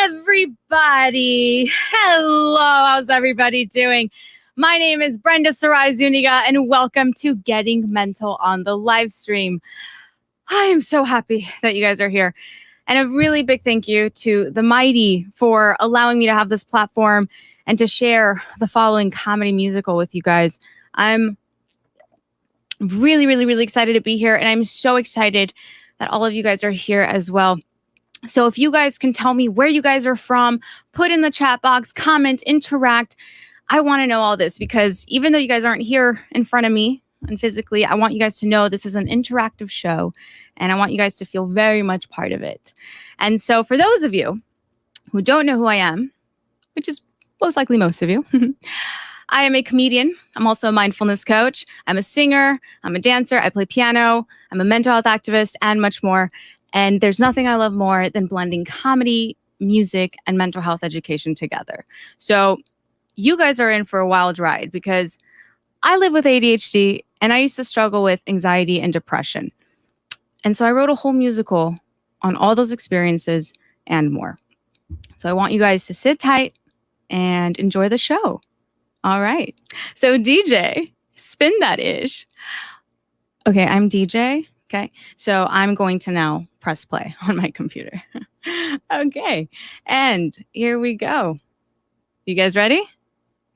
everybody. Hello, how's everybody doing? My name is Brenda Sarai Zuniga, and welcome to Getting Mental on the Livestream. I am so happy that you guys are here. And a really big thank you to the Mighty for allowing me to have this platform and to share the following comedy musical with you guys. I'm really excited to be here, and I'm so excited that all of you guys are here as well. So if you guys can tell me where you guys are from, put in the chat box, comment, interact. I want to know all this because even though you guys aren't here in front of me and physically, I want you guys to know this is an interactive show and I want you guys to feel very much part of it. And so for those of you who don't know who I am, which is most likely most of you, I am a comedian. I'm also a mindfulness coach. I'm a singer. I'm a dancer. I play piano. I'm a mental health activist and much more. And there's nothing I love more than blending comedy, music, and mental health education together. So you guys are in for a wild ride because I live with ADHD and I used to struggle with anxiety and depression. And so I wrote a whole musical on all those experiences and more. So I want you guys to sit tight and enjoy the show. All right. So DJ, spin that ish. Okay, I'm DJ. Okay, so I'm going to now press play on my computer. Okay, and here we go. You guys ready?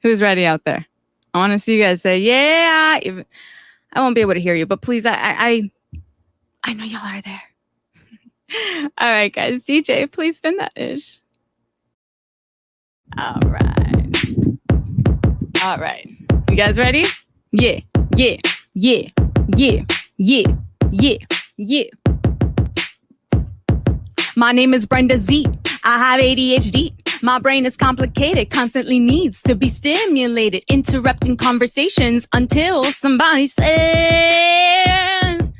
Who's ready out there? I want to see you guys say, yeah. I won't be able to hear you, but please, I know y'all are there. All right, guys, DJ, please spin that ish. All right. All right. You guys ready? Yeah. My name is Brenda Z. I have ADHD. My brain is complicated, constantly needs to be stimulated, interrupting conversations until somebody says,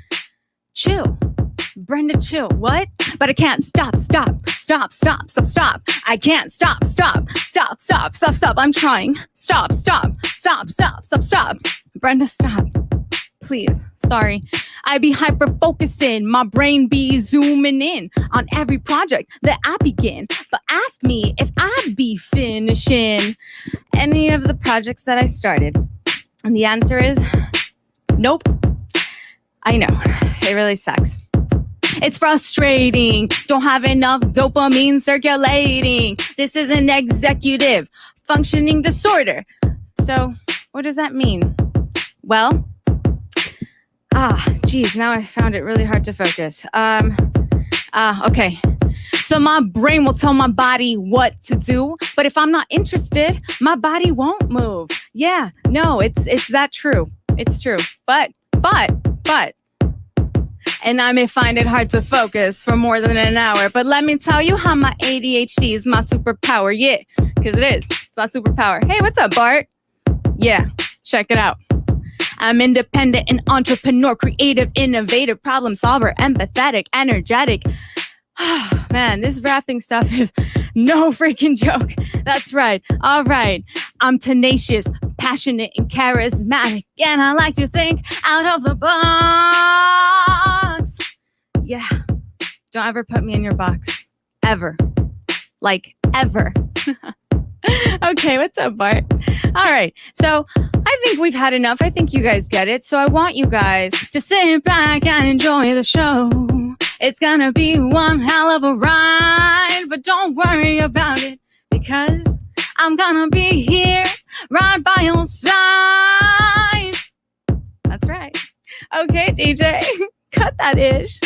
chill. Brenda, chill. What? But I can't stop. I can't stop. I'm trying. Stop. Brenda, stop. Please. Sorry. I be hyper-focusing. My brain be zooming in on every project that I begin. But ask me if I be finishing any of the projects that I started. And the answer is nope. I know. It really sucks. It's frustrating. Don't have enough dopamine circulating. This is an executive functioning disorder. So what does that mean? Well, geez, now I found it really hard to focus. Okay. So my brain will tell my body what to do, but if I'm not interested, my body won't move. Yeah, no, it's that true. It's true. But, and I may find it hard to focus for more than an hour, but let me tell you how my ADHD is my superpower. Yeah, because it is. It's my superpower. Hey, what's up, Bart? Yeah, check it out. I'm independent and entrepreneur, creative, innovative, problem solver, empathetic, energetic. Oh, man, this rapping stuff is no freaking joke. That's right. All right. I'm tenacious, passionate, and charismatic, and I like to think out of the box. Yeah. Don't ever put me in your box. Ever. Like, ever. Okay, what's up, Bart? All right. So I think we've had enough. I think you guys get it. So I want you guys to sit back and enjoy the show. It's gonna be one hell of a ride, but don't worry about it because I'm gonna be here right by your side. That's right. Okay, DJ, cut that ish.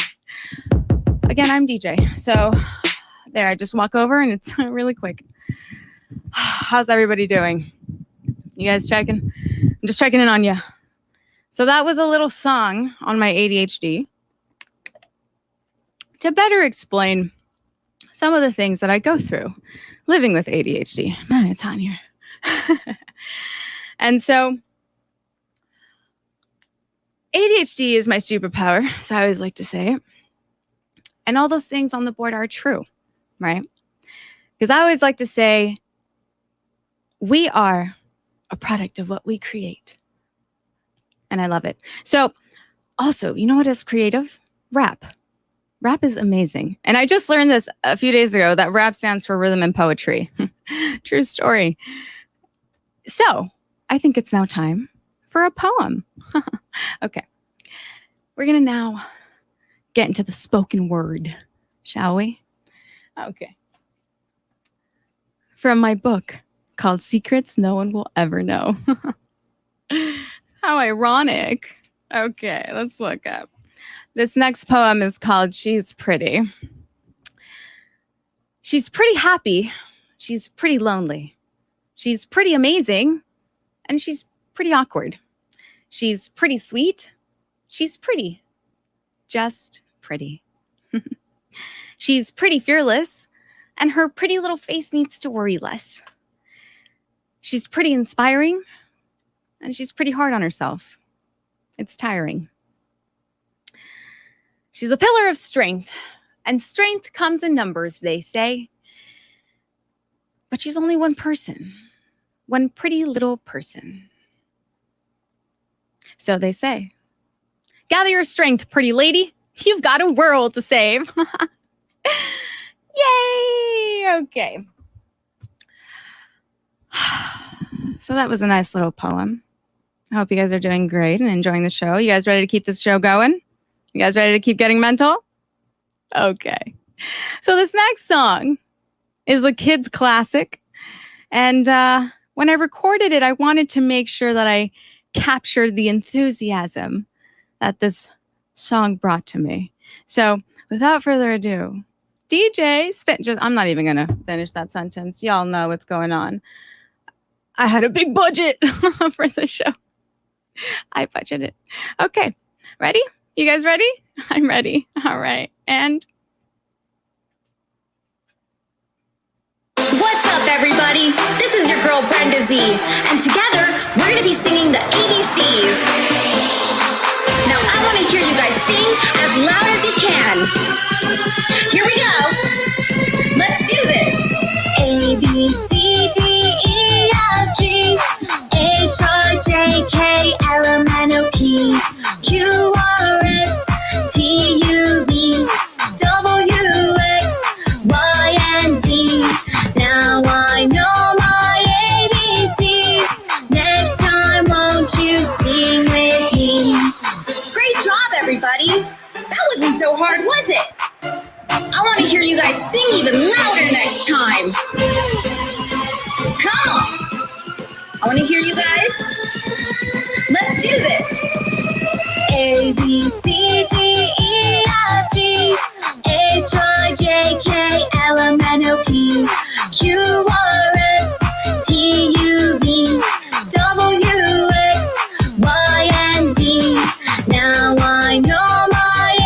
Again, I'm DJ. So there, I just walk over and it's really quick. How's everybody doing? You guys checking? I'm just checking in on you. So that was a little song on my ADHD to better explain some of the things that I go through living with ADHD. Man, it's hot in here. And so ADHD is my superpower, as I always like to say. And all those things on the board are true, right? Because I always like to say, we are a product of what we create. And I love it. So also, you know what is creative? Rap. Rap is amazing. And I just learned this a few days ago that rap stands for rhythm and poetry. True story. So I think it's now time for a poem. Okay. We're going to now get into the spoken word, shall we? Okay. From my book called Secrets No One Will Ever Know. How ironic. Okay, let's look up. This next poem is called She's Pretty. She's pretty happy. She's pretty lonely. She's pretty amazing. And she's pretty awkward. She's pretty sweet. She's pretty. Just pretty. She's pretty fearless. And her pretty little face needs to worry less. She's pretty inspiring. And she's pretty hard on herself. It's tiring. She's a pillar of strength. And strength comes in numbers, they say. But she's only one person. One pretty little person. So they say. Gather your strength, pretty lady. You've got a world to save. Yay! Okay. So that was a nice little poem. I hope you guys are doing great and enjoying the show. You guys ready to keep this show going? You guys ready to keep getting mental? Okay. So this next song is a kid's classic. And when I recorded it, I wanted to make sure that I captured the enthusiasm that this song brought to me. So without further ado, DJ Spin. I'm not even going to finish that sentence. Y'all know what's going on. I had a big budget for the show. I budgeted. Okay. Ready? You guys ready? I'm ready. All right. And what's up, everybody? This is your girl, Brenda Z. And together, we're going to be singing the ABCs. Now, I want to hear you guys sing as loud as you can. Here we go. Let's do this. A, B, C, D, E, F, G, H, I, J, K, L, M, N, O, P, Q, R, S, T, U, V, W, X, Y, and Z. Now I know my ABCs. Next time, won't you sing with me? Great job, everybody. That wasn't so hard, was it? I want to hear you guys sing even louder next time. Come on. I want to hear you guys. Let's do this. A, B, C, D, E, F, G, H, I, J, K, L, M, N, O, P, Q, R, S, T, U, V, W, X, Y, and Z. Now I know my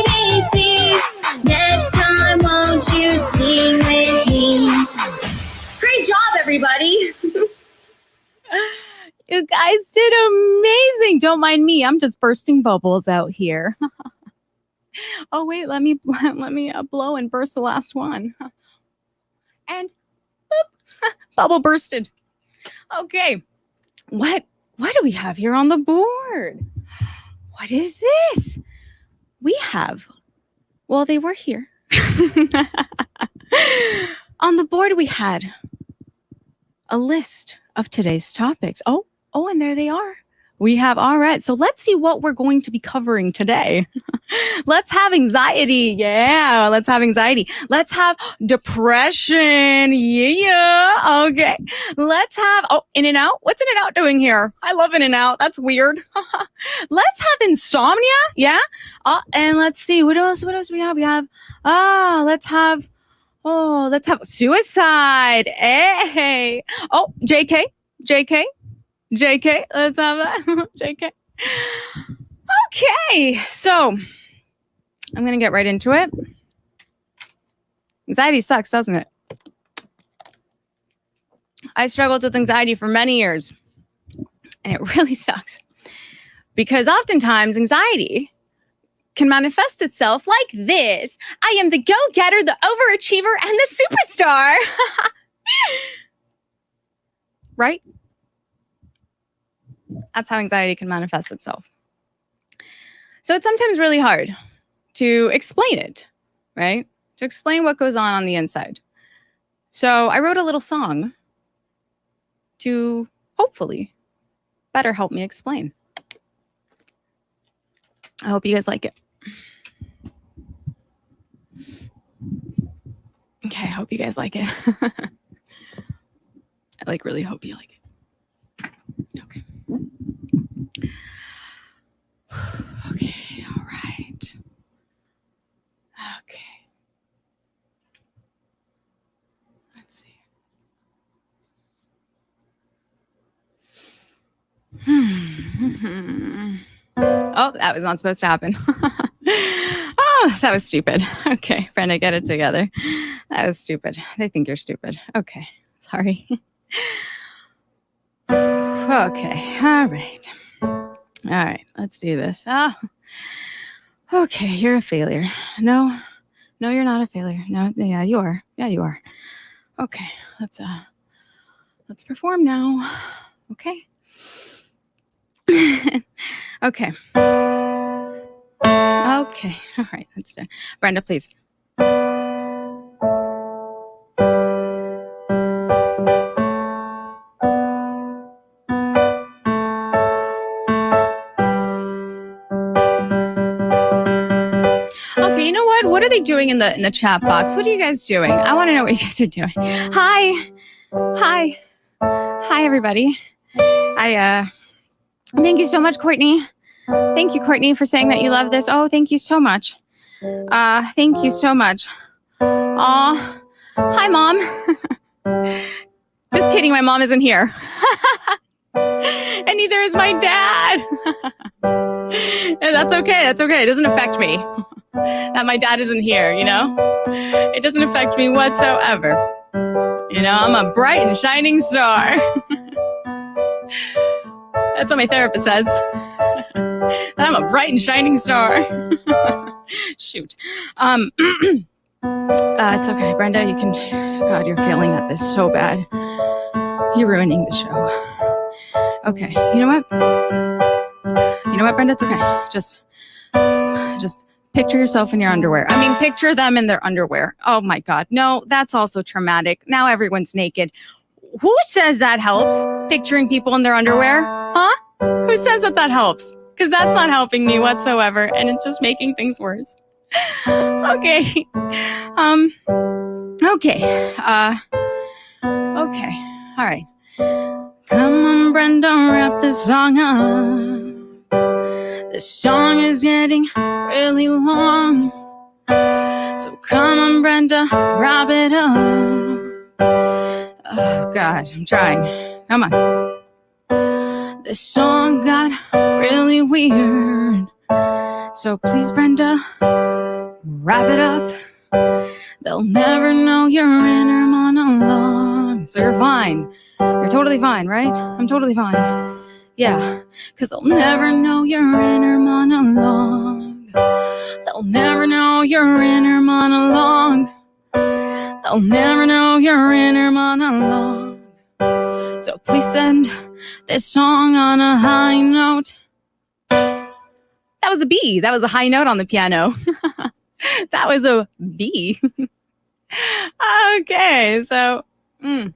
ABCs. Next time, won't you sing with me? Great job, everybody. you guys did amazing. Don't mind me. I'm just bursting bubbles out here. Oh, wait, let me blow and burst the last one. And boop, bubble bursted. Okay. What do we have here on the board? What is this? We have, well, they were here. On the board, we had a list of today's topics. Oh, and there they are. We have, all right. So let's see what we're going to be covering today. Let's have anxiety. Yeah, let's have anxiety. Let's have depression. Yeah. Okay. Let's have, In-N-Out. What's In-N-Out doing here? I love In-N-Out. That's weird. Let's have insomnia. Yeah. And let's see. What else we have? We have, let's have suicide. Hey. Oh, JK. Let's have that. JK. Okay. So I'm going to get right into it. Anxiety sucks, doesn't it? I struggled with anxiety for many years, and it really sucks because oftentimes anxiety can manifest itself like this. I am the go-getter, the overachiever, and the superstar. Right? That's how anxiety can manifest itself. So it's sometimes really hard to explain it right? To explain what goes on the inside. So I wrote a little song to hopefully better help me explain. I hope you guys like it. Okay, I hope you guys like it. I really hope you like it. Okay. Okay, all right. Okay. Let's see. Oh, that was not supposed to happen. Oh, that was stupid. Okay, Brenda, get it together. That was stupid. They think you're stupid. Okay, sorry. Okay, all right. All right, let's do this. Oh, okay, you're a failure. No, you're not a failure. No, yeah, you are. Yeah, you are. Okay, let's perform now. Okay. Okay. Okay. All right. Let's do. Brenda, please. Okay, you know what? What are they doing in the chat box? What are you guys doing? I want to know what you guys are doing. Hi, everybody. Thank you so much, Courtney. Thank you, Courtney, for saying that you love this. Oh, thank you so much. Thank you so much. Aw, hi, Mom. Just kidding. My mom isn't here. And neither is my dad. That's okay. That's okay. It doesn't affect me that my dad isn't here, you know? It doesn't affect me whatsoever. You know, I'm a bright and shining star. That's what my therapist says. That I'm a bright and shining star. Shoot. It's okay, Brenda. You can. God, you're failing at this so bad. You're ruining the show. Okay. You know what? Brenda? It's okay. Just picture yourself in your underwear. I mean, picture them in their underwear. Oh my God. No, that's also traumatic. Now everyone's naked. Who says that helps? Picturing people in their underwear? Huh? Who says that helps? Because that's not helping me whatsoever, and it's just making things worse. Okay. Okay. Okay. All right. Come on, Brenda, wrap this song up. This song is getting really long. So come on, Brenda, wrap it up. Oh, God, I'm trying. Come on. This song got really weird. So please, Brenda, wrap it up. They'll never know your inner monologue. So you're fine. You're totally fine, right? I'm totally fine. Yeah, because they'll never know your inner monologue. They'll never know your inner monologue. They'll never know your inner monologue. So please send this song on a high note. That was a B. That was a high note on the piano. That was a B. Okay, so that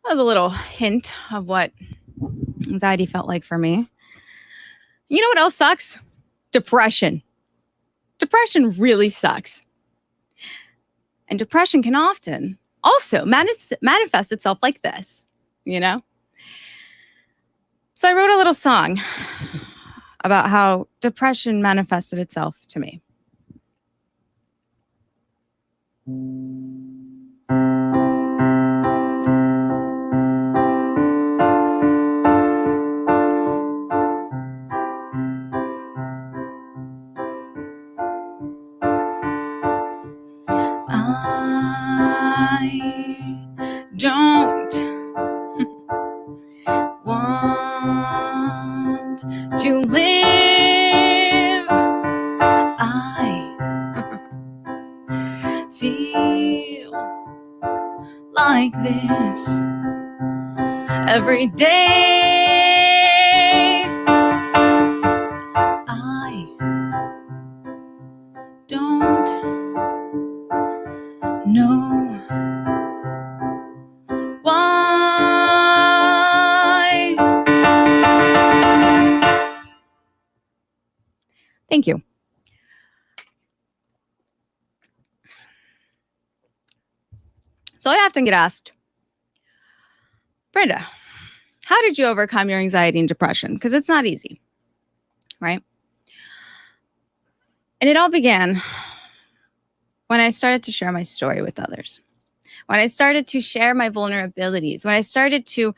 was a little hint of what anxiety felt like for me. You know what else sucks? Depression. Depression really sucks. And depression can often also manifest itself like this, you know? So I wrote a little song about how depression manifested itself to me. I don't want to live. I feel like this every day. I don't know why. Thank you. So I often get asked, Brenda, how did you overcome your anxiety and depression? Because it's not easy, right? And it all began when I started to share my story with others, when I started to share my vulnerabilities, when I started to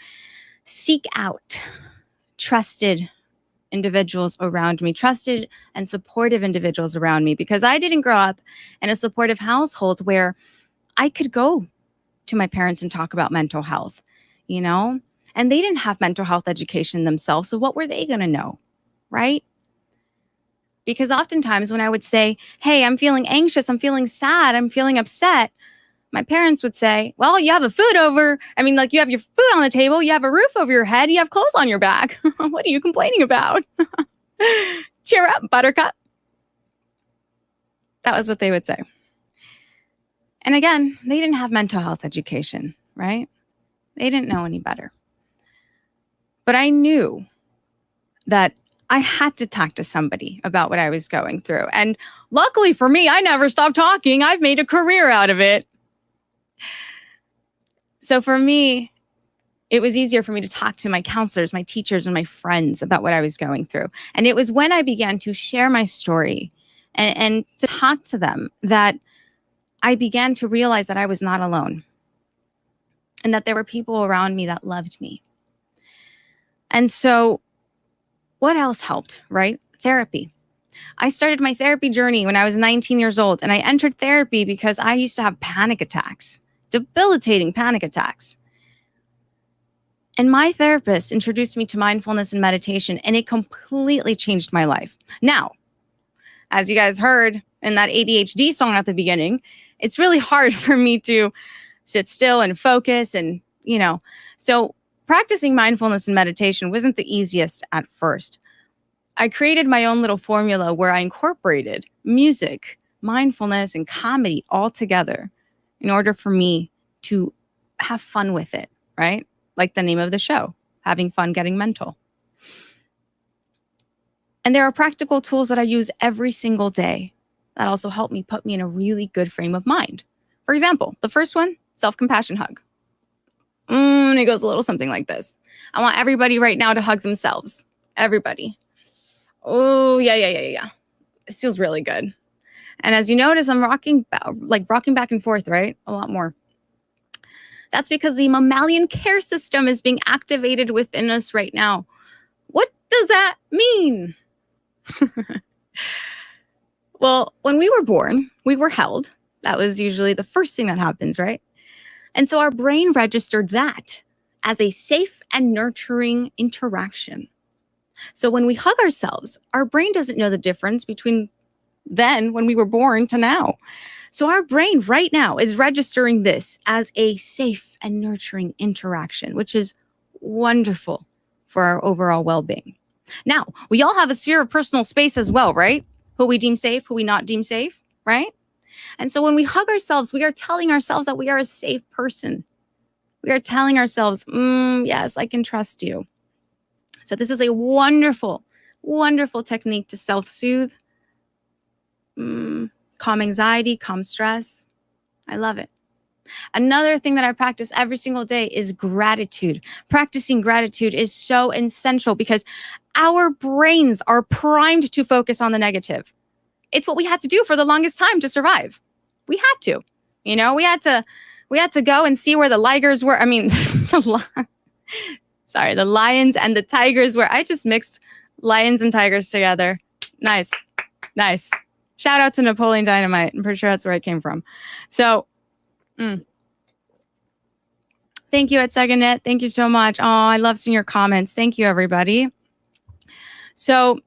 seek out trusted individuals around me, trusted and supportive individuals around me, because I didn't grow up in a supportive household where I could go to my parents and talk about mental health, you know, and they didn't have mental health education themselves. So what were they going to know, right? Because oftentimes when I would say, hey, I'm feeling anxious, I'm feeling sad, I'm feeling upset, my parents would say, well, you have a food over. I mean, like, you have your food on the table, you have a roof over your head, you have clothes on your back. What are you complaining about? Cheer up, buttercup. That was what they would say. And again, they didn't have mental health education, right? They didn't know any better. But I knew that I had to talk to somebody about what I was going through. And luckily for me, I never stopped talking. I've made a career out of it. So for me, it was easier for me to talk to my counselors, my teachers, and my friends about what I was going through. And it was when I began to share my story and to talk to them that I began to realize that I was not alone and that there were people around me that loved me. And so what else helped, right? Therapy. I started my therapy journey when I was 19 years old, and I entered therapy because I used to have panic attacks, debilitating panic attacks. And my therapist introduced me to mindfulness and meditation, and it completely changed my life. Now, as you guys heard in that ADHD song at the beginning, it's really hard for me to sit still and focus and, so practicing mindfulness and meditation wasn't the easiest at first. I created my own little formula where I incorporated music, mindfulness, and comedy all together in order for me to have fun with it, right? Like the name of the show, having fun getting mental. And there are practical tools that I use every single day that also help me put me in a really good frame of mind. For example, the first one, self-compassion hug. And it goes a little something like this. I want everybody right now to hug themselves. Everybody. Oh, yeah. This feels really good. And as you notice, I'm rocking back and forth, right? A lot more. That's because the mammalian care system is being activated within us right now. What does that mean? Well, when we were born, we were held. That was usually the first thing that happens, right? And so our brain registered that as a safe and nurturing interaction. So when we hug ourselves, our brain doesn't know the difference between then when we were born to now. So our brain right now is registering this as a safe and nurturing interaction, which is wonderful for our overall well-being. Now, we all have a sphere of personal space as well, right? Who we deem safe, who we not deem safe, right? And so when we hug ourselves, we are telling ourselves that we are a safe person. We are telling ourselves, yes, I can trust you. So this is a wonderful, wonderful technique to self-soothe, calm anxiety, calm stress. I love it. Another thing that I practice every single day is gratitude. Practicing gratitude is so essential because our brains are primed to focus on the negative. It's what we had to do for the longest time to survive. We had to, we had to go and see where the ligers were. I mean, the lions and the tigers were. I just mixed lions and tigers together. Nice. Shout out to Napoleon Dynamite. I'm pretty sure that's where it came from. So, thank you at SecondNet. Thank you so much. Oh, I love seeing your comments. Thank you, everybody. So,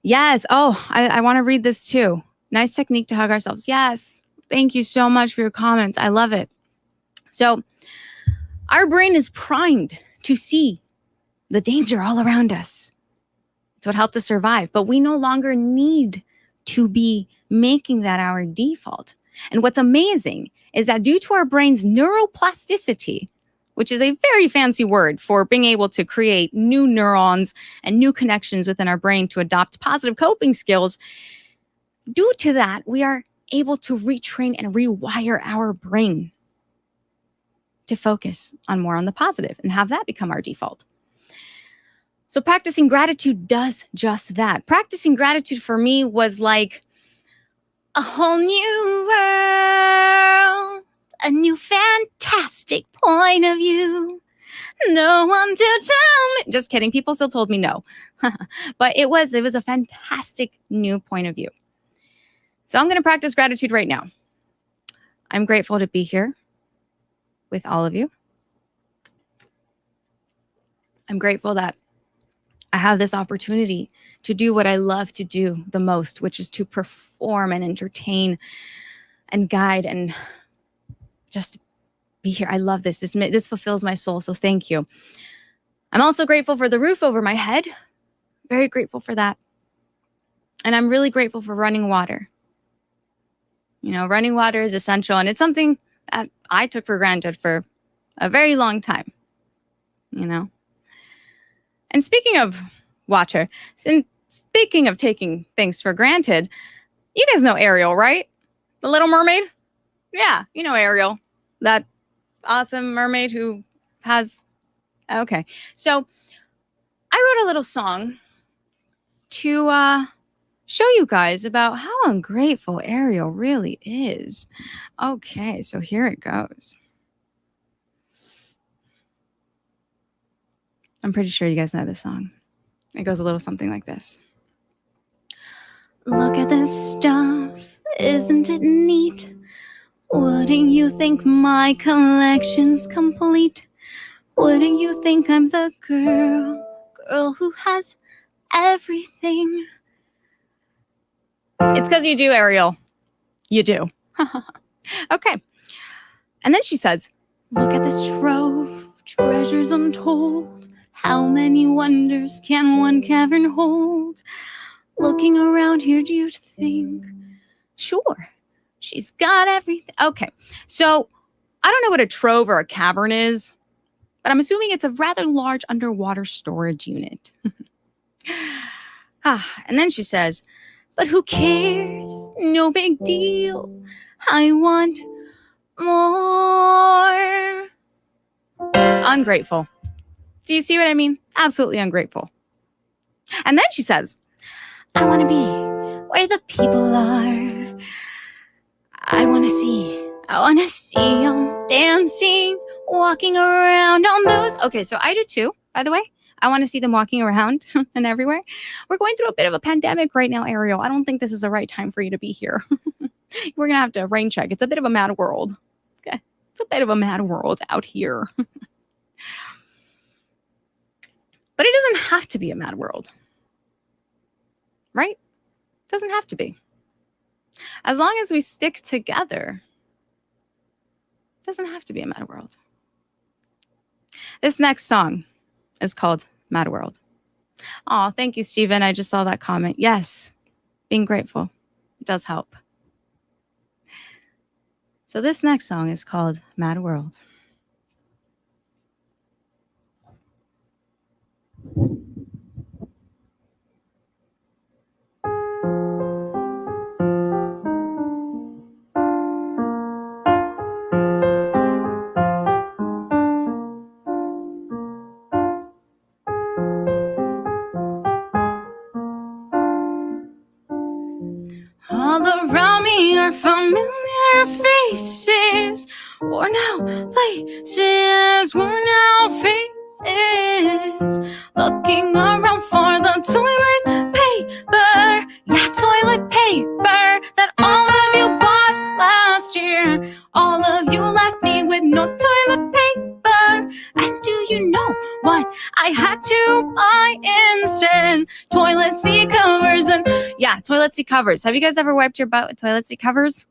yes. Oh, I want to read this too. Nice technique to hug ourselves. Yes. Thank you so much for your comments. I love it. So, our brain is primed to see the danger all around us. It's what helped us survive. But we no longer need to be making that our default. And what's amazing is that due to our brain's neuroplasticity, which is a very fancy word for being able to create new neurons and new connections within our brain to adopt positive coping skills, due to that, we are able to retrain and rewire our brain to focus more on the positive and have that become our default. So practicing gratitude does just that. Practicing gratitude for me was like a whole new world, a new fantastic point of view. No one to tell me. Just kidding. People still told me no. But it was a fantastic new point of view. So I'm going to practice gratitude right now. I'm grateful to be here with all of you. I'm grateful that I have this opportunity to do what I love to do the most, which is to perform and entertain and guide and just be here. I love this. This fulfills my soul, so thank you. I'm also grateful for the roof over my head. Very grateful for that. And I'm really grateful for running water. You know, running water is essential, and it's something that I took for granted for a very long time, you know. And speaking of water, and speaking of taking things for granted, you guys know Ariel, right? The Little Mermaid? Yeah, you know Ariel, that awesome mermaid who has... Okay, so I wrote a little song to show you guys about how ungrateful Ariel really is. Okay, so here it goes. I'm pretty sure you guys know this song. It goes a little something like this. Look at this stuff, isn't it neat? Wouldn't you think my collection's complete? Wouldn't you think I'm the girl who has everything? It's because you do, Ariel. You do. Okay. And then she says, look at this trove, treasures untold. How many wonders can one cavern hold? Looking around here, do you think? Sure, she's got everything. Okay, so I don't know what a trove or a cavern is, but I'm assuming it's a rather large underwater storage unit. And then she says, but who cares? No big deal. I want more. Ungrateful. Do you see what I mean? Absolutely ungrateful. And then she says, I want to be where the people are. I want to see them dancing, walking around on those. Okay, so I do too, by the way. I want to see them walking around and everywhere. We're going through a bit of a pandemic right now, Ariel. I don't think this is the right time for you to be here. We're going to have to rain check. It's a bit of a mad world. Okay, it's a bit of a mad world out here. But it doesn't have to be a mad world. Right? It doesn't have to be. As long as we stick together, it doesn't have to be a mad world. This next song is called Mad World. Oh, thank you, Stephen. I just saw that comment. Yes, being grateful. It does help. So this next song is called Mad World. All around me are familiar faces, worn out places, worn out faces. Looking around for the toilet paper, yeah, toilet paper that all of you bought last year. All of you left me with no toilet paper. And do you know what I had to buy instead? Toilet seat covers and... Yeah, toilet seat covers. Have you guys ever wiped your butt with toilet seat covers?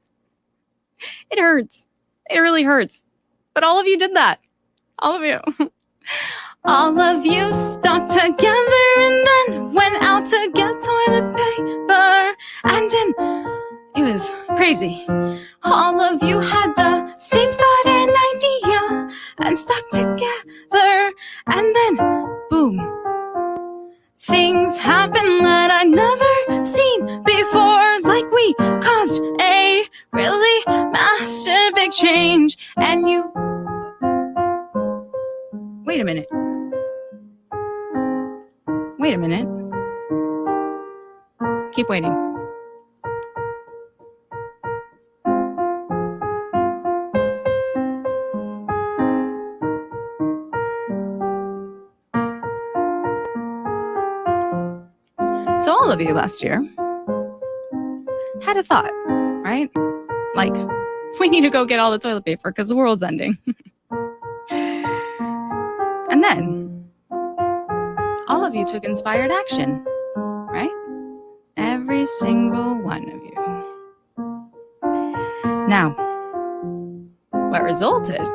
It hurts. It really hurts. But all of you did that. All of you. All of you stuck together and then went out to get toilet paper. And It was crazy. All of you had the same thought and idea and stuck together, and then boom, things happen that I'd never seen before, like we caused a really massive big change. And you, wait a minute, keep waiting. So all of you last year had a thought, right? Like, we need to go get all the toilet paper because the world's ending. And then all of you took inspired action, right? Every single one of you. Now, what resulted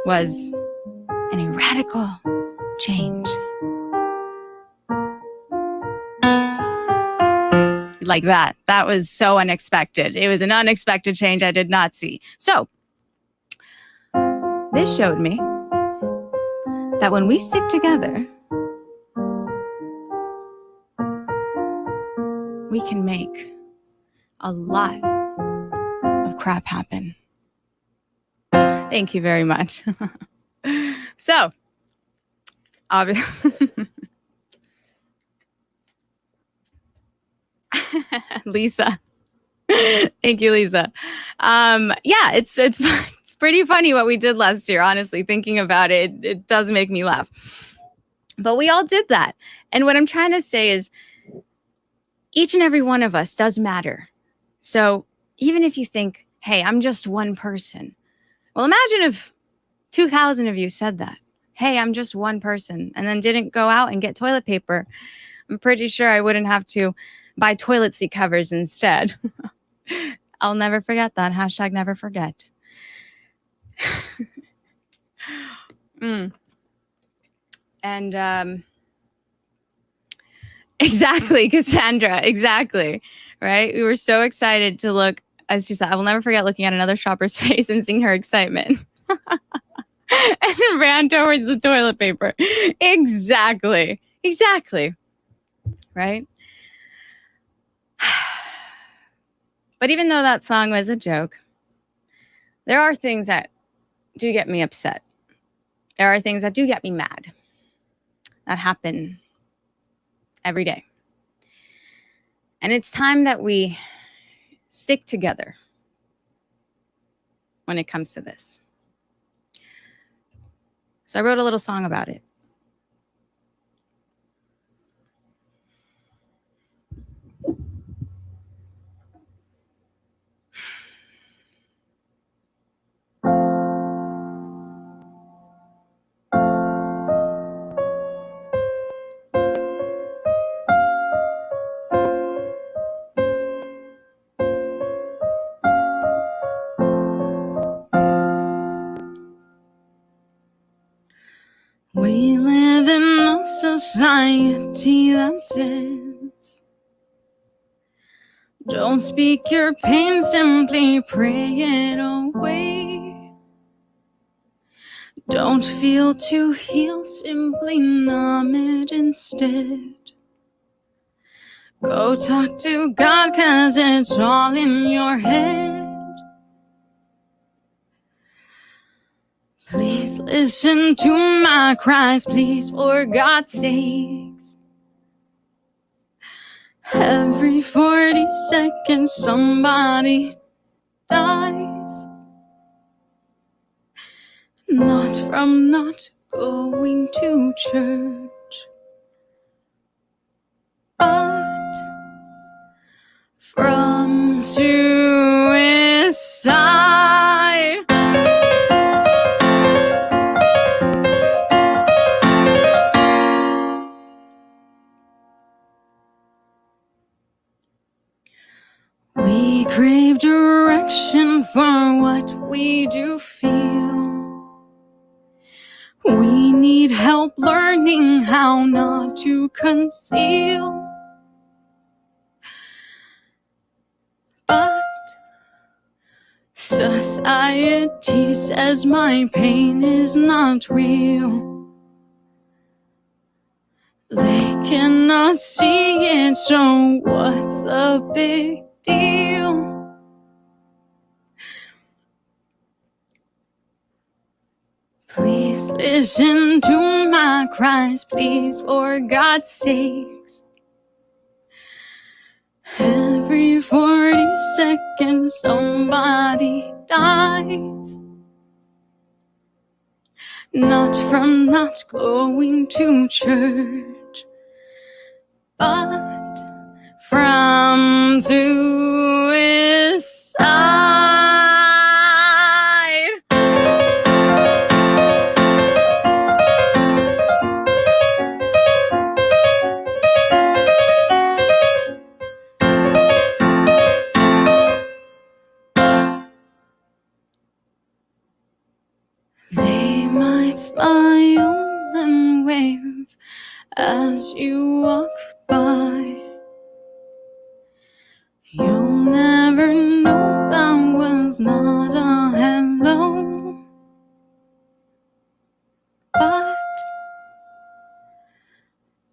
was a radical change. Like that. That was so unexpected. It was an unexpected change I did not see. So, this showed me that when we stick together, we can make a lot of crap happen. Thank you very much. So, obviously, Lisa. Thank you, Lisa. Yeah, it's pretty funny what we did last year, honestly. Thinking about it, it does make me laugh. But we all did that. And what I'm trying to say is each and every one of us does matter. So even if you think, hey, I'm just one person. Well, imagine if 2,000 of you said that. Hey, I'm just one person, and then didn't go out and get toilet paper. I'm pretty sure I wouldn't have to buy toilet seat covers instead. I'll never forget that. Hashtag never forget. And exactly, Cassandra, exactly. Right? We were so excited to look, as she said, I will never forget looking at another shopper's face and seeing her excitement. And ran towards the toilet paper. Exactly. Right? But even though that song was a joke, there are things that do get me upset. There are things that do get me mad. That happen every day. And it's time that we stick together when it comes to this. So I wrote a little song about it. We live in a society that says, don't speak your pain, simply pray it away. Don't feel to heal, simply numb it instead. Go talk to God, 'cause it's all in your head. Please listen to my cries, please, for God's sakes. Every 40 seconds somebody dies. Not from not going to church, but from suicide. We crave direction for what we do feel. We need help learning how not to conceal. Society says my pain is not real. They cannot see it, so what's the big deal? Please listen to my cries, please, for God's sakes. Every 40 seconds somebody dies. Not from not going to church, but from suicide. They might smile and wave as you walk by. You'll never know that was not a hello, but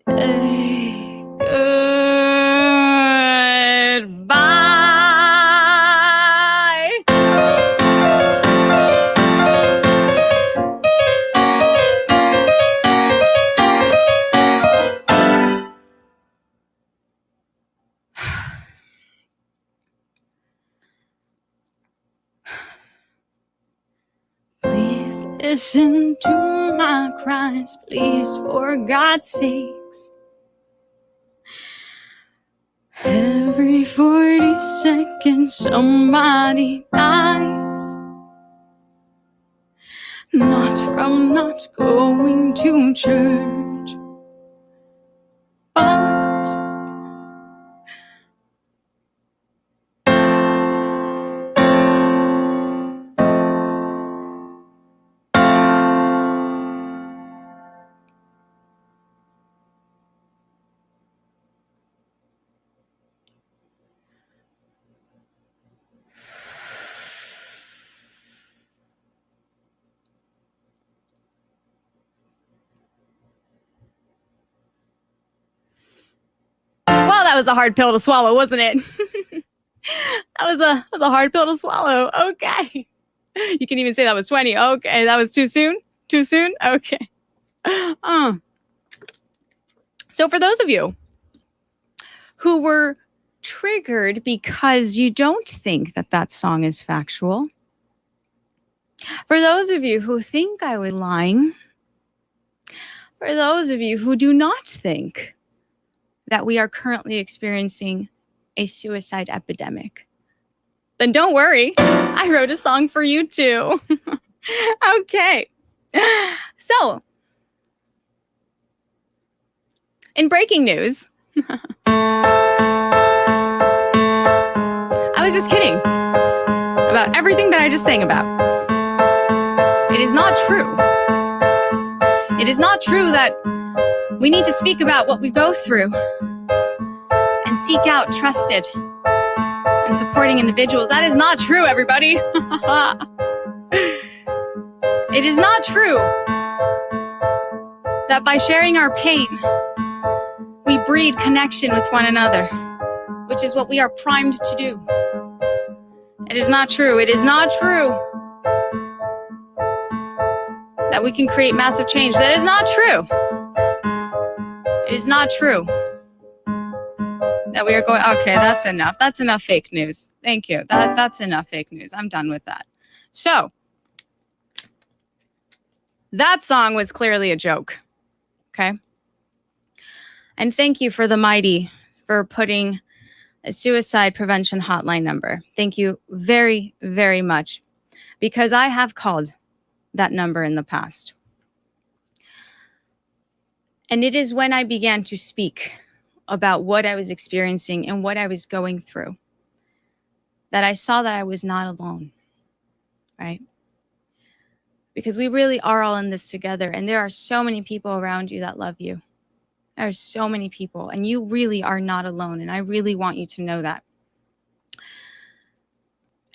a goodbye. Please listen to my cries, please, for God's sakes. Every 40 seconds somebody dies. Not from not going to church, but well, that was a hard pill to swallow, wasn't it? That was a hard pill to swallow. Okay. You can even say that was 20. Okay, that was too soon? Too soon? Okay. So for those of you who were triggered because you don't think that that song is factual, for those of you who think I was lying, for those of you who do not think that we are currently experiencing a suicide epidemic, then don't worry. I wrote a song for you too. Okay. So, in breaking news, I was just kidding about everything that I just sang about. It is not true. It is not true that we need to speak about what we go through and seek out trusted and supporting individuals. That is not true, everybody. It is not true that by sharing our pain, we breed connection with one another, which is what we are primed to do. It is not true. It is not true that we can create massive change. That is not true. It is not true that we are going, okay, that's enough. That's enough fake news. Thank you. That's enough fake news. I'm done with that. So, that song was clearly a joke. Okay? And thank you for the mighty for putting a suicide prevention hotline number. Thank you very, very much, because I have called that number in the past. And it is when I began to speak about what I was experiencing and what I was going through that I saw that I was not alone, right? Because we really are all in this together, and there are so many people around you that love you. There are so many people, and you really are not alone, and I really want you to know that.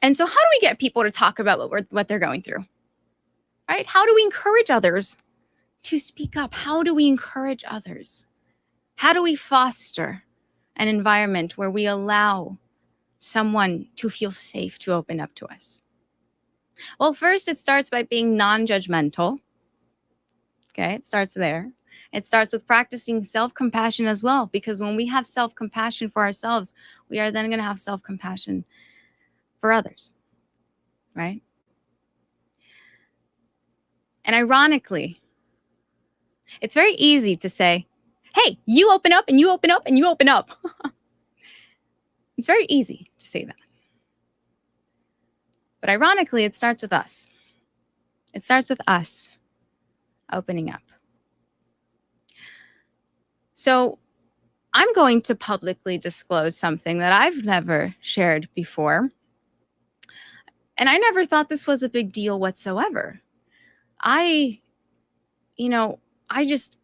And so how do we get people to talk about what they're going through? Right? How do we encourage others to speak up? How do we encourage others? How do we foster an environment where we allow someone to feel safe to open up to us? Well, first, it starts by being non-judgmental. Okay, it starts there. It starts with practicing self-compassion as well, because when we have self-compassion for ourselves, we are then going to have self-compassion for others, right? And ironically, it's very easy to say, hey, you open up and you open up and you open up. It's very easy to say that. But ironically, it starts with us. It starts with us opening up. So I'm going to publicly disclose something that I've never shared before. And I never thought this was a big deal whatsoever. I don't know. I just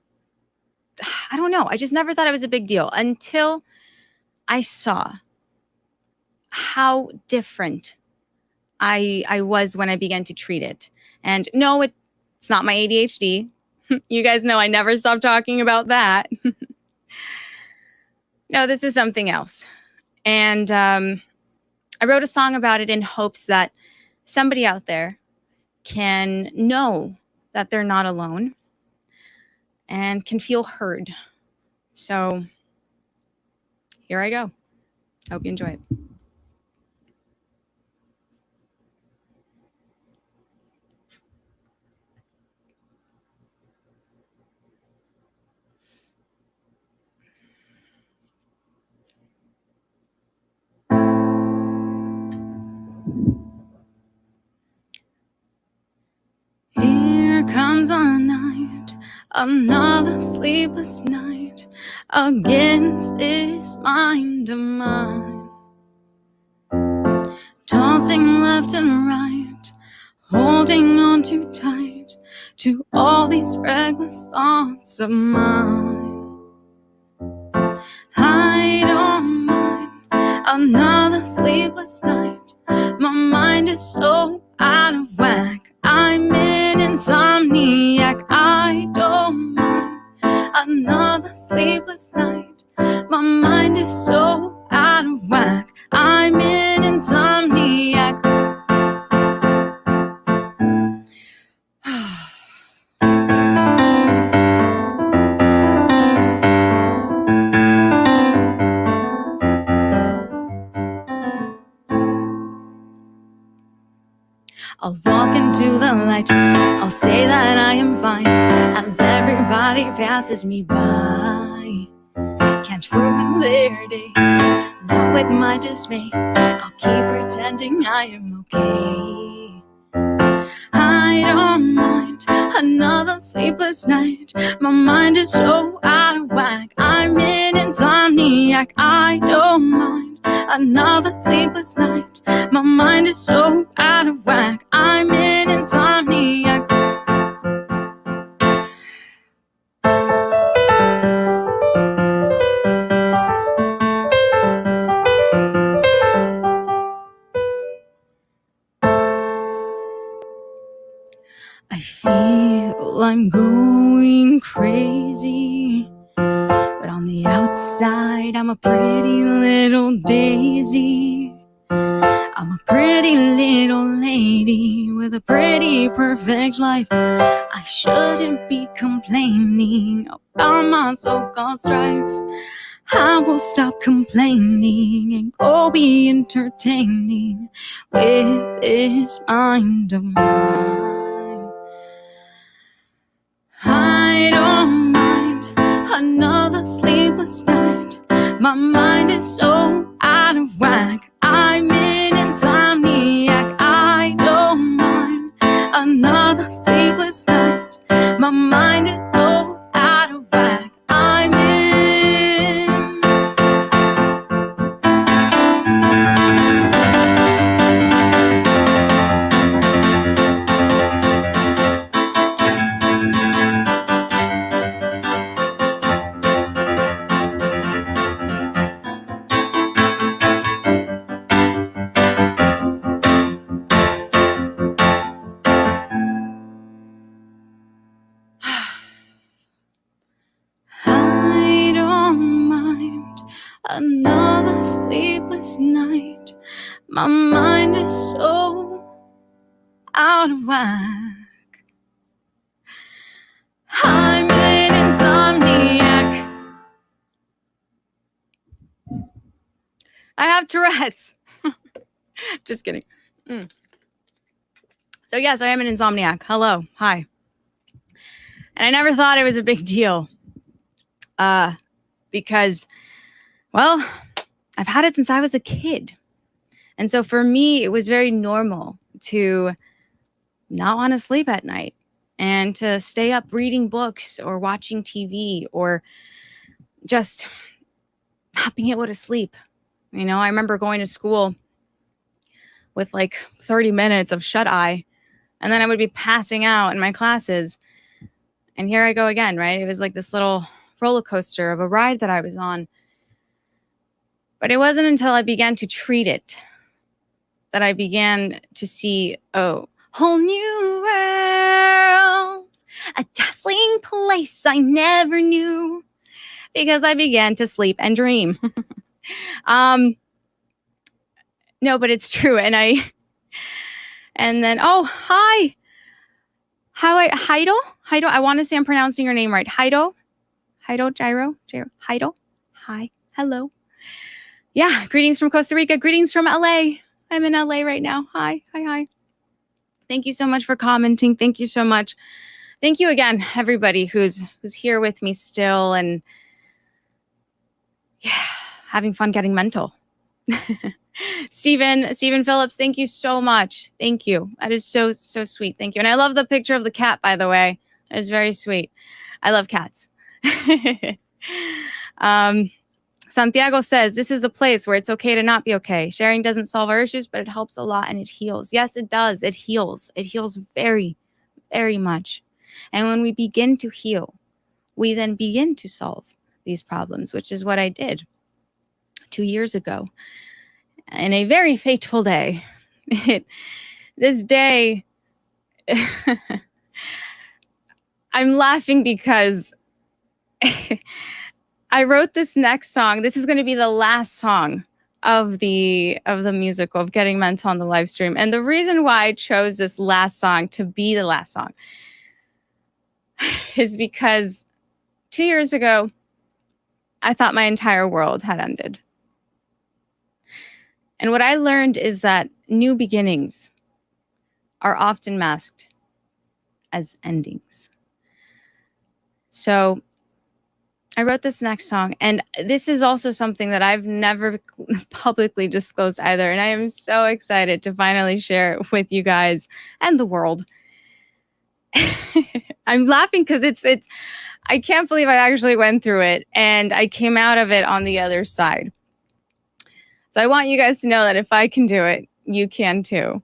never thought it was a big deal until I saw how different I was when I began to treat it. And no, it's not my ADHD. You guys know I never stop talking about that. No, this is something else. And I wrote a song about it in hopes that somebody out there can know that they're not alone and can feel heard. So here I go. Hope you enjoy it. Here comes a night, another sleepless night against this mind of mine. Tossing left and right, holding on too tight to all these reckless thoughts of mine. I don't mind another sleepless night. My mind is so out of whack. I'm an insomniac. I don't mind another sleepless night. My mind is so out of whack. I'm an insomniac. I'll walk into the light, I'll say that I am fine as everybody passes me by. Can't ruin their day, not with my dismay. I'll keep pretending I am okay. I don't mind another sleepless night. My mind is so out of whack. I'm an insomniac. I don't mind another sleepless night. My mind is so out of whack. I'm an insomniac. I feel I'm going crazy, but on the outside I'm a pretty little daisy. I'm a pretty little lady with a pretty perfect life. I shouldn't be complaining about my so-called strife. I will stop complaining and go be entertaining with this mind of mine. I don't mind another sleepless night. My mind is so out of whack. I'm an insomniac. I don't mind another sleepless night. My mind is so out of whack. I'm in. My mind is so out of whack. I'm an insomniac. I have Tourette's. Just kidding. So yes, I am an insomniac. Hello. Hi. And I never thought it was a big deal. Because, well, I've had it since I was a kid. And so for me, it was very normal to not want to sleep at night and to stay up reading books or watching TV or just not being able to sleep. You know, I remember going to school with like 30 minutes of shut eye, and then I would be passing out in my classes. And here I go again, right? It was like this little roller coaster of a ride that I was on. But it wasn't until I began to treat it that I began to see, oh, whole new world, a dazzling place I never knew, because I began to sleep and dream. No, but it's true. And then, oh, hi. Heido? I want to say I'm pronouncing your name right. Heido, Gyro. Heido. Hi. Hello. Yeah. Greetings from Costa Rica. Greetings from LA. I'm in LA right now. Hi. Thank you so much for commenting. Thank you so much. Thank you again, everybody who's here with me still and yeah, having fun getting mental. Stephen Phillips, thank you so much. Thank you. That is so sweet. Thank you. And I love the picture of the cat, by the way. It was very sweet. I love cats. Santiago says, this is a place where it's okay to not be okay. Sharing doesn't solve our issues, but it helps a lot and it heals. Yes, it does. It heals. It heals very, very much. And when we begin to heal, we then begin to solve these problems, which is what I did 2 years ago. In a very fateful day. This day, I'm laughing because I wrote this next song. This is going to be the last song of the musical of Getting Mental on the live stream. And the reason why I chose this last song to be the last song is because 2 years ago, I thought my entire world had ended. And what I learned is that new beginnings are often masked as endings. So I wrote this next song, and this is also something that I've never publicly disclosed either. And I am so excited to finally share it with you guys and the world. I'm laughing because it's I can't believe I actually went through it and I came out of it on the other side. So I want you guys to know that if I can do it, you can too.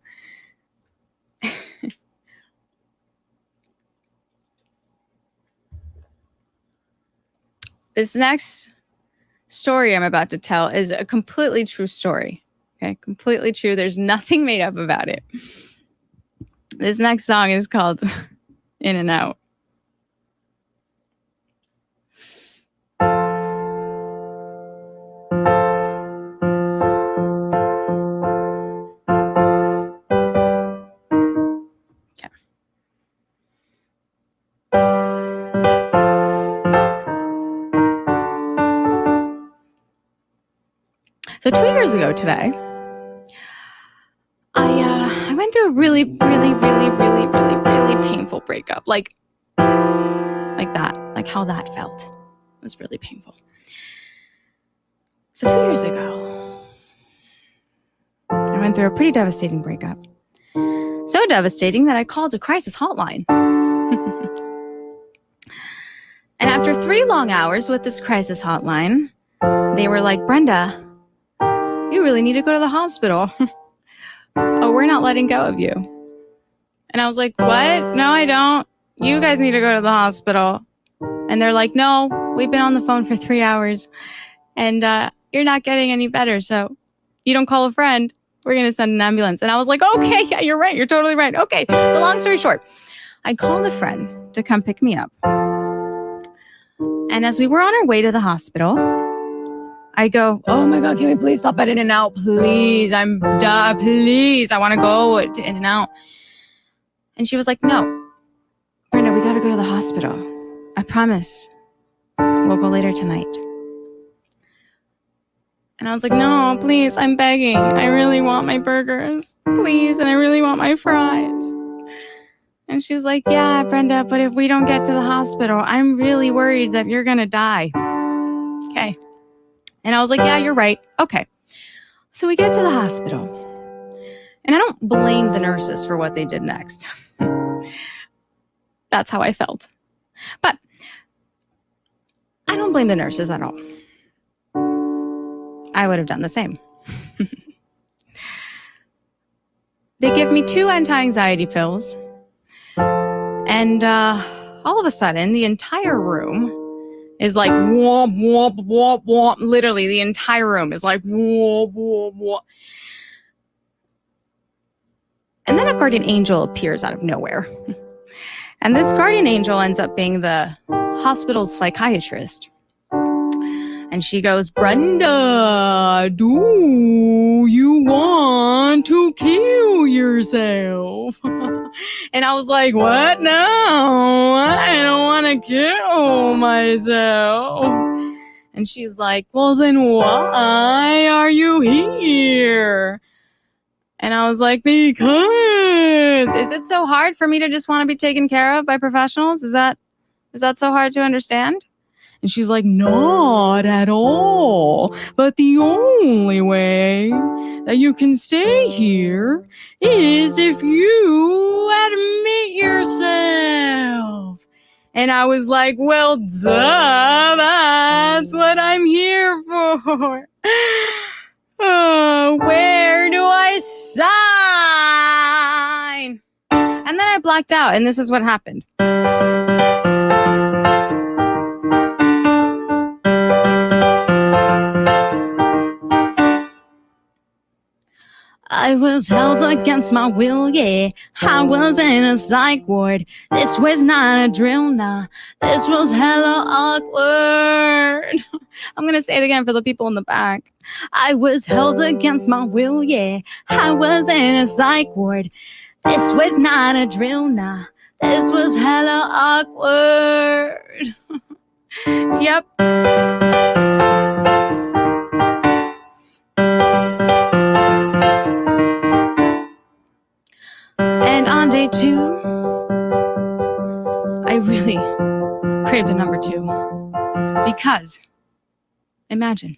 This next story I'm about to tell is a completely true story. Okay, completely true. There's nothing made up about it. This next song is called In and Out. So 2 years ago today, I went through a really painful breakup. Like that, like how that felt. It was really painful. So 2 years ago, I went through a pretty devastating breakup. So devastating that I called a crisis hotline. And after 3 long hours with this crisis hotline, they were like, Brenda, you really need to go to the hospital. Oh, we're not letting go of you. And I was like, what? No, I don't. You guys need to go to the hospital. And they're like, no, we've been on the phone for 3 hours and you're not getting any better. So you don't call a friend. We're going to send an ambulance. And I was like, okay, yeah, you're right. You're totally right. Okay. So long story short, I called a friend to come pick me up. And as we were on our way to the hospital, I go, oh my God, can we please stop at In-N-Out? Please, please, I want to go to In-N-Out. And she was like, no, Brenda, we got to go to the hospital. I promise we'll go later tonight. And I was like, no, please, I'm begging. I really want my burgers, please. And I really want my fries. And she's like, yeah, Brenda, but if we don't get to the hospital, I'm really worried that you're going to die. Okay. And I was like, yeah, you're right. Okay. So we get to the hospital. And I don't blame the nurses for what they did next. That's how I felt. But I don't blame the nurses at all. I would have done the same. They give me 2 anti-anxiety pills. And all of a sudden, the entire room is like, whoop, whoop, whoop, whoop. Literally, the entire room is like, whoop, whoop, whoop. And then a guardian angel appears out of nowhere. And this guardian angel ends up being the hospital's psychiatrist. And she goes, Brenda, do you want to kill yourself? And I was like, what? No, I don't want to kill myself. And she's like, well, then why are you here? And I was like, because. Is it so hard for me to just want to be taken care of by professionals? Is that so hard to understand? And she's like, not at all. But the only way that you can stay here is if you admit yourself. And I was like, well, duh, that's what I'm here for. Oh, where do I sign? And then I blacked out, and this is what happened. I was held against my will, yeah. I was in a psych ward. This was not a drill, nah. This was hella awkward. I'm gonna say it again for the people in the back. I was held against my will, yeah. I was in a psych ward. This was not a drill, nah. This was hella awkward. Yep. And on day 2, I really craved a number 2. Because, imagine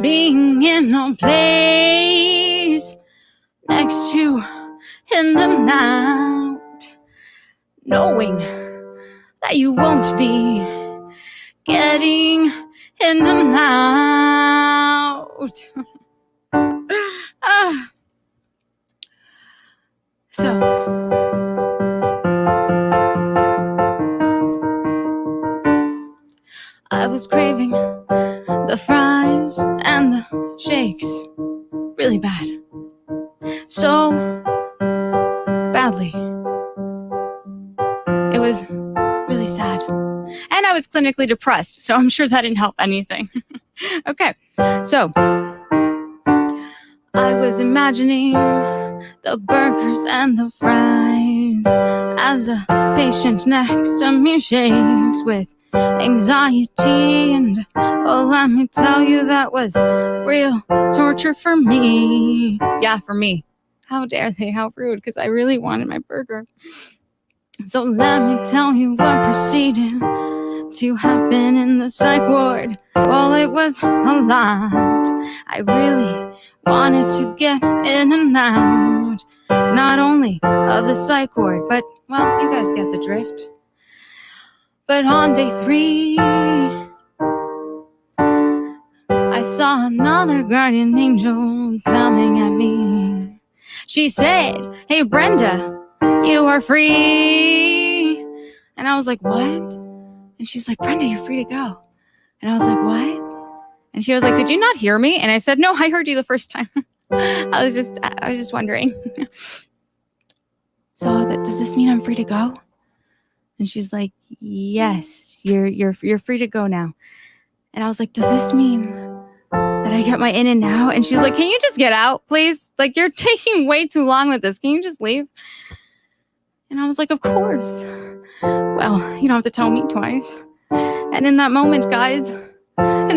being in a place next to In-N-Out, knowing that you won't be getting In-N-Out. So, I was craving the fries and the shakes really bad. So badly. It was really sad. And I was clinically depressed, so I'm sure that didn't help anything. Okay, so I was imagining the burgers and the fries as a patient next to me shakes with anxiety, and oh, let me tell you, that was real torture for me. Yeah, for me. How dare they? How rude, because I really wanted my burger. So let me tell you what proceeded to happen in the psych ward. Well, it was a lot. I really wanted to get In-N-Out, not only of the psych ward, but, well, you guys get the drift. But on day 3, I saw another guardian angel coming at me. She said, hey, Brenda, you are free. And I was like, what? And she's like, Brenda, you're free to go. And I was like, what? And she was like, did you not hear me? And I said, no, I heard you the first time. I was just wondering. So does this mean I'm free to go? And she's like, yes, you're free to go now. And I was like, does this mean that I get my in and out? And she's like, can you just get out, please? Like, you're taking way too long with this. Can you just leave? And I was like, of course. Well, you don't have to tell me twice. And in that moment, guys, I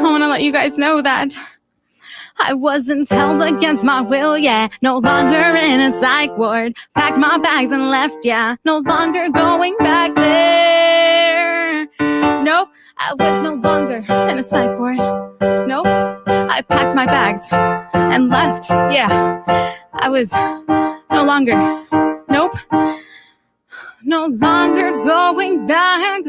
want to let you guys know that I wasn't held against my will, yeah. No longer in a psych ward. Packed my bags and left, yeah. No longer going back there. Nope, I was no longer in a psych ward. Nope, I packed my bags and left, yeah. I was no longer, nope, no longer going back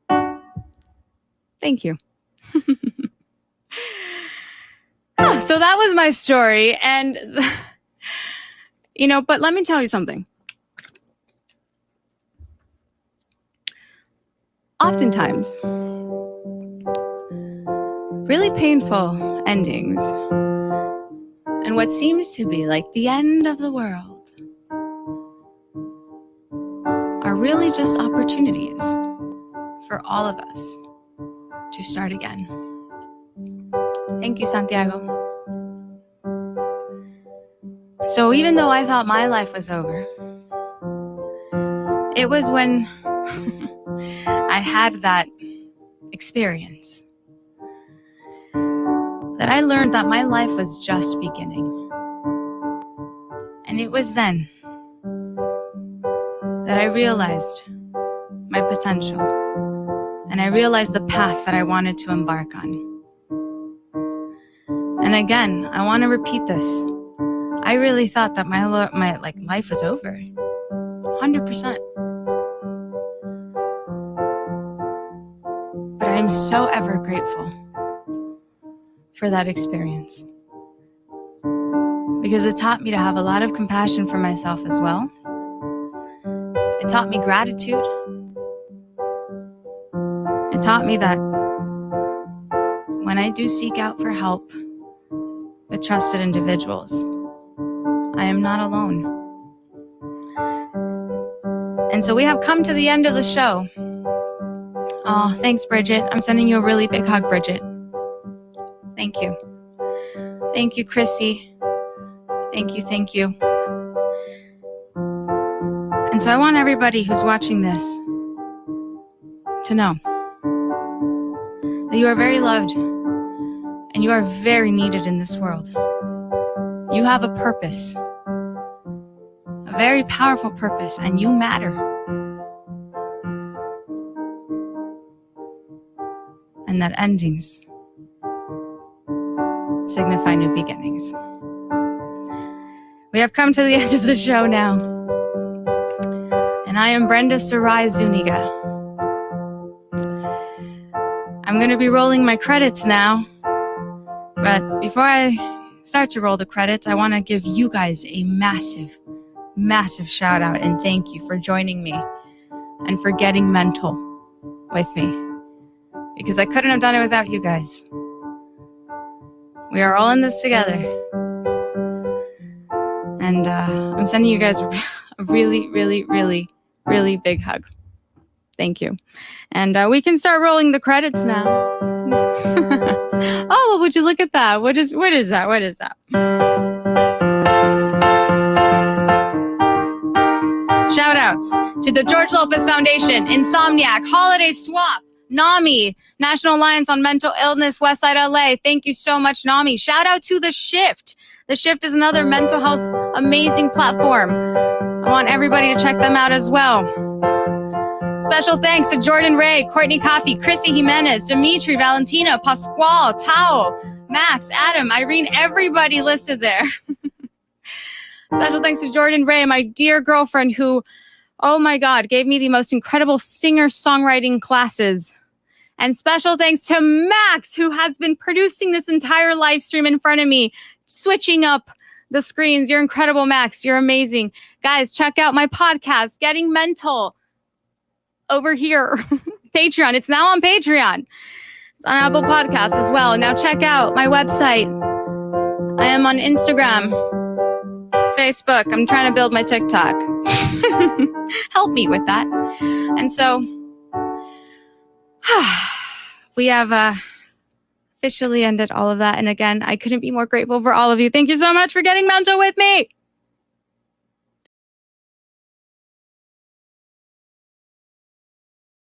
there. Thank you. So that was my story. And, but let me tell you something. Oftentimes, really painful endings and what seems to be like the end of the world are really just opportunities for all of us to start again. Thank you, Santiago. So even though I thought my life was over, it was when I had that experience that I learned that my life was just beginning. And it was then that I realized my potential. And I realized the path that I wanted to embark on. And again, I want to repeat this. I really thought that my life was over. 100%. But I'm so ever grateful for that experience. Because it taught me to have a lot of compassion for myself as well. It taught me gratitude. It taught me that when I do seek out for help with trusted individuals, I am not alone. And so we have come to the end of the show. Oh, thanks, Bridget. I'm sending you a really big hug, Bridget. Thank you. Thank you, Chrissy. Thank you, thank you. And so I want everybody who's watching this to know that you are very loved and you are very needed in this world. You have a purpose, a very powerful purpose, and you matter. And that endings signify new beginnings. We have come to the end of the show now. And I am Brenda Sarai Zuniga. I'm going to be rolling my credits now. But before I start to roll the credits, I want to give you guys a massive, massive shout out and thank you for joining me and for getting mental with me. Because I couldn't have done it without you guys. We are all in this together. And I'm sending you guys a really, really, really, really big hug. Thank you. And we can start rolling the credits now. Oh, would you look at that? What is that? What is that? Shout outs to the George Lopez Foundation, Insomniac, Holiday Swap, NAMI, National Alliance on Mental Illness, Westside LA. Thank you so much, NAMI. Shout out to The Shift. The Shift is another mental health amazing platform. I want everybody to check them out as well. Special thanks to Jordan Ray, Courtney Coffey, Chrissy Jimenez, Dimitri, Valentina, Pasquale, Tao, Max, Adam, Irene, everybody listed there. Special thanks to Jordan Ray, my dear girlfriend who, oh my God, gave me the most incredible singer-songwriting classes. And special thanks to Max, who has been producing this entire live stream in front of me, switching up the screens. You're incredible, Max. You're amazing. Guys, check out my podcast, Getting Mental, over here. Patreon. It's now on Patreon. It's on Apple Podcasts as well. Now check out my website. I am on Instagram, Facebook. I'm trying to build my TikTok. Help me with that. And so we have officially ended all of that. And again, I couldn't be more grateful for all of you. Thank you so much for getting mental with me.